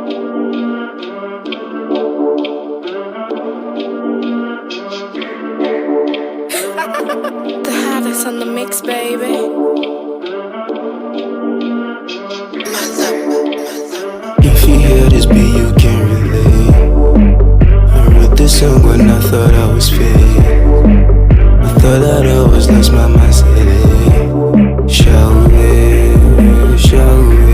The hottest on the mix, baby. If you hear this beat, you can relate. I wrote this song when I thought I was fake. I thought that I was lost, my mind said, hey, shout it, shout it.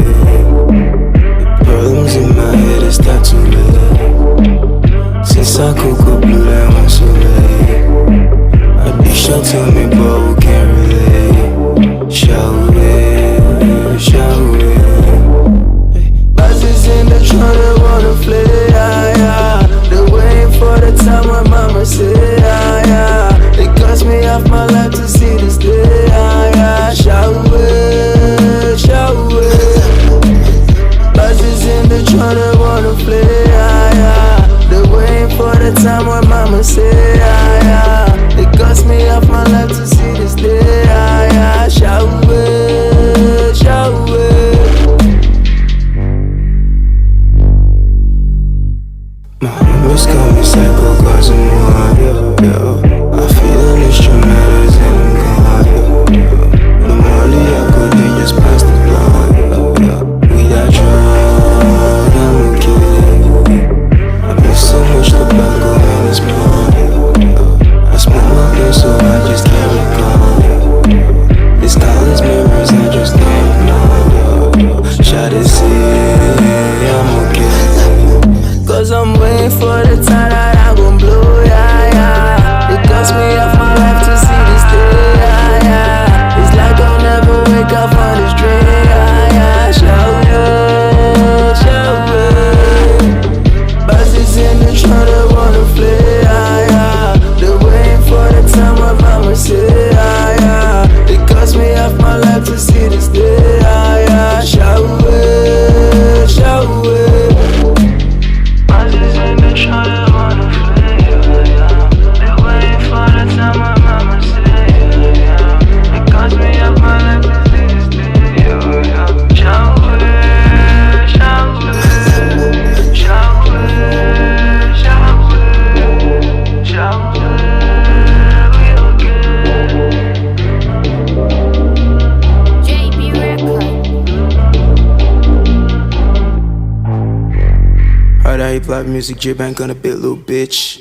The problems in my head is start to relate. Since I could go blue, that one's away. I be sure tell me, but who can relate? Shout it, shout it. Buzzes in the truck, they wanna play, yeah, yeah. They're waiting for the time when mama say, yeah, yeah. It cost me half my life to see this day, yeah, yeah. Shout it, shout it. Buzzes in the truck, they wanna play, yeah, yeah. They're waiting for the time when mama say, yeah, yeah. It cost me half my life to see this day, yeah, yeah. Shout it, shout it. My homies call me psycho cause I'm one, yo, yo. I feel an instrumentals and I'm gone, yo, yo. The Molly I go, they just pass the blunt, yo, yo. We got drunk, I'm okay. I miss so much tobacco in this blunt, yo, yo. I smoke my brain so I just can't recall, yo, yo. This college mirrors I just can't ignore, yo, yo. Try to see, I'm okay. Cause I'm waiting for the time that I'm gon' blow, yeah, yeah. It cost me half my life to see this day, yeah, yeah. It's like I'll never wake up on this dream, yeah, yeah. Shout it, shout it. Buzzes in the truck, they wanna play, yeah, yeah. They're waiting for the time when mama say, yeah, yeah. It cost me half my life to see this day, yeah, yeah. Shout it, shout it. Hip-hop music, J-Bank on a bit, little bitch.